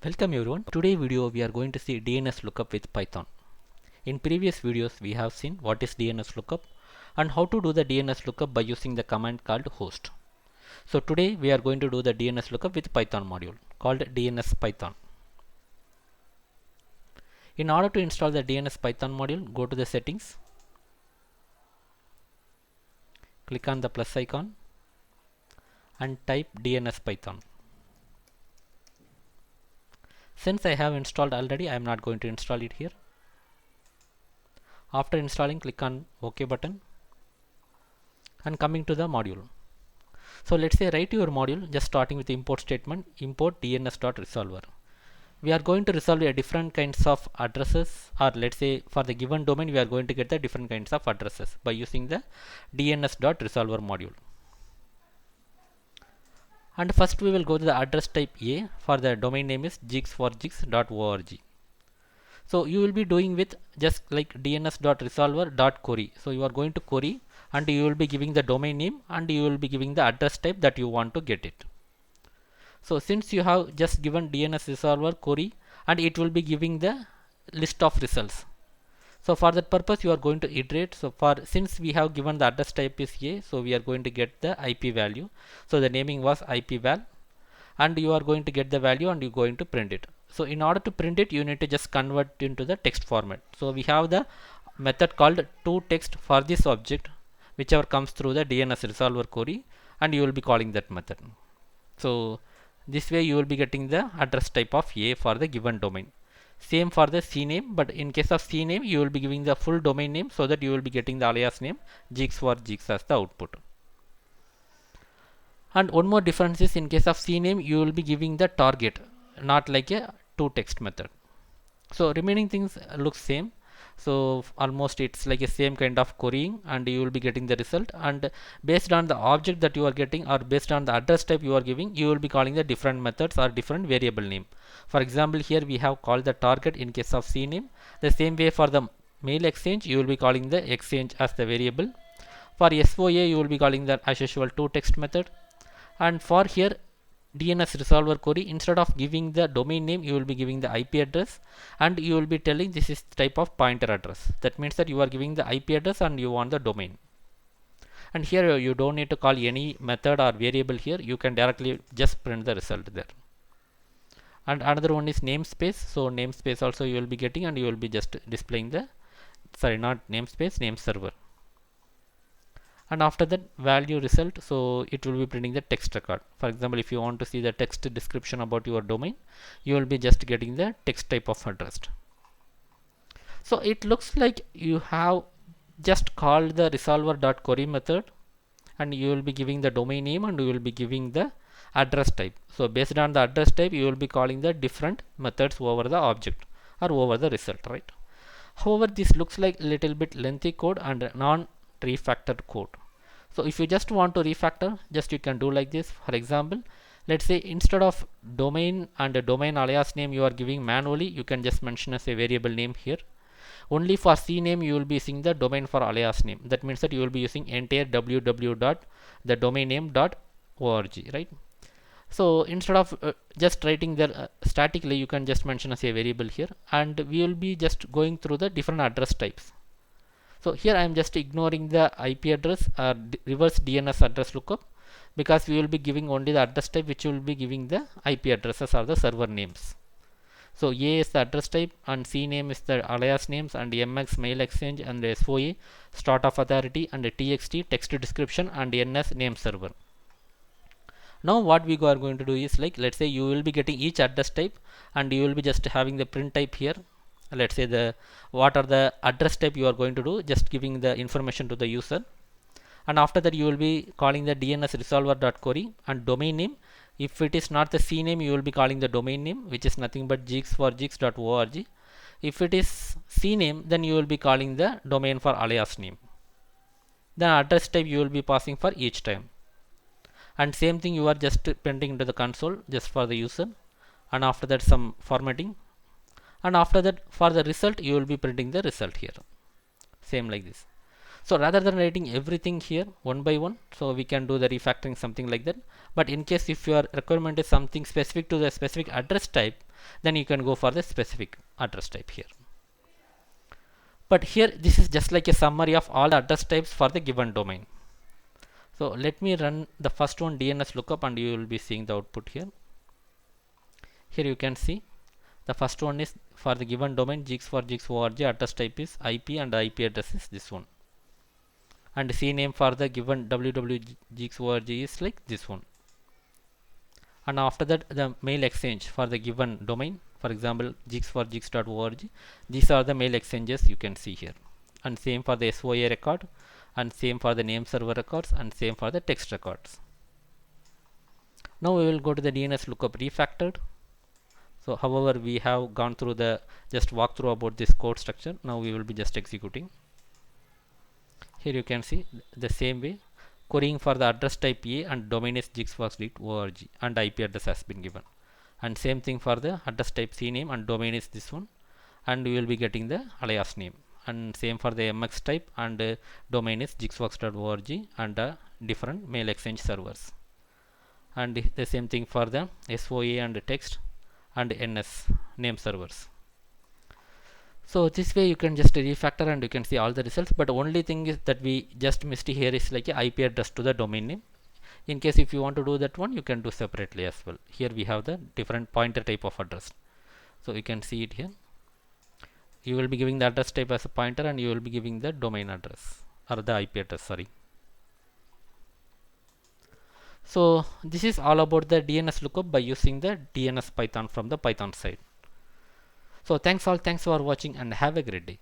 Welcome everyone. Today video we are going to see DNS lookup with Python. In previous videos we have seen what is DNS lookup and how to do the DNS lookup by using the command called host. So today we are going to do the DNS lookup with Python module called DNS Python. In order to install the DNS Python module, go to the settings, click on the plus icon and type DNS Python. Since I have installed already, I am not going to install it here. After installing, click on OK button and coming to the module. So let's say write your module just starting with the import statement, import dns.resolver. We are going to resolve a different kinds of addresses, or let's say for the given domain we are going to get the different kinds of addresses by using the dns.resolver module. And first we will go to the address type A. For the domain name is jigs4jigs.org. So you will be doing with just like dns.resolver.query. So you are going to query and you will be giving the domain name and you will be giving the address type that you want to get it. So since you have just given DNS resolver query and it will be giving the list of results. So for that purpose you are going to iterate. So since we have given the address type is A, so we are going to get the IP value. So the naming was IPval and you are going to get the value and you are going to print it. So in order to print it, you need to just convert into the text format. So we have the method called toText for this object, whichever comes through the DNS resolver query, and you will be calling that method. So this way you will be getting the address type of A for the given domain. Same for the CNAME, but in case of CNAME you will be giving the full domain name so that you will be getting the alias name jigs4jigs as the output. And one more difference is in case of CNAME you will be giving the target, not like a toText method. So remaining things look same. So almost it's like a same kind of querying and you will be getting the result, and based on the object that you are getting or based on the address type you are giving, you will be calling the different methods or different variable name. For example, here we have called the target in case of CNAME. The same way for the mail exchange you will be calling the exchange as the variable. For SOA you will be calling that as usual toText method, and for here DNS resolver query, instead of giving the domain name you will be giving the IP address and you will be telling this is type of pointer address. That means that you are giving the IP address and you want the domain. And here you don't need to call any method or variable here, you can directly just print the result there. And another one is namespace. So namespace also you will be getting and you will be just displaying the, sorry, not namespace, name server. And after that value result, so it will be printing the text record. For example, if you want to see the text description about your domain, you will be just getting the text type of address. So it looks like you have just called the resolver.query method and you will be giving the domain name and you will be giving the address type. So based on the address type you will be calling the different methods over the object or over the result, right? However, this looks like a little bit lengthy code and non-refactored code. So if you just want to refactor, just you can do like this. For example, let's say instead of domain and a domain alias name you are giving manually, you can just mention as a variable name here. Only for CNAME you will be using the domain for alias name. That means that you will be using entire www.the domain name.org, right? So instead of just writing there statically, you can just mention as a variable here, and we will be just going through the different address types. So here I am just ignoring the IP address or reverse DNS address lookup, because we will be giving only the address type which will be giving the IP addresses or the server names. So A is the address type and CNAME is the alias names, and MX mail exchange, and SOA start of authority, and TXT text description, and NS name server. Now what we are going to do is, like, let's say you will be getting each address type and you will be just having the print type here. Let's say the what are the address type you are going to do, just giving the information to the user, and after that you will be calling the DNS resolver.query and domain name. If it is not the CNAME you will be calling the domain name, which is nothing but jigs4jigs.org. If it is CNAME then you will be calling the domain for alias name. Then address type you will be passing for each time, and same thing you are just printing into the console just for the user, and after that some formatting, and after that for the result you will be printing the result here, same like this. So rather than writing everything here one by one, so we can do the refactoring something like that. But in case if your requirement is something specific to the specific address type, then you can go for the specific address type here. But here this is just like a summary of all the address types for the given domain. So let me run the first one, DNS lookup, and you will be seeing the output here. Here you can see the first one is for the given domain jigs for jigs org, address type is IP, and the IP address is this one. And CNAME for the given www.jigs.org is like this one. And after that, the mail exchange for the given domain, for example jigs for jigs.org, these are the mail exchanges you can see here. And same for the SOA record, and same for the name server records, and same for the text records. Now we will go to the DNS lookup refactored. So however, we have gone through the just walk through about this code structure. Now we will be just executing. Here you can see the same way, querying for the address type A and domain is jigsfox.org, and IP address has been given. And same thing for the address type CNAME, and domain is this one, and we will be getting the alias name. And same for the MX type, and domain is jigsfox.org, and different mail exchange servers. And the same thing for the SOA and text and NS name servers. So this way you can just refactor and you can see all the results, but only thing is that we just missed here is like a IP address to the domain name. In case if you want to do that one, you can do separately as well. Here we have the different pointer type of address, so you can see it here. You will be giving the address type as a pointer, and you will be giving the domain address or the IP address, sorry. So this is all about the DNS lookup by using the DNS Python from the Python side. So thanks for watching, and have a great day.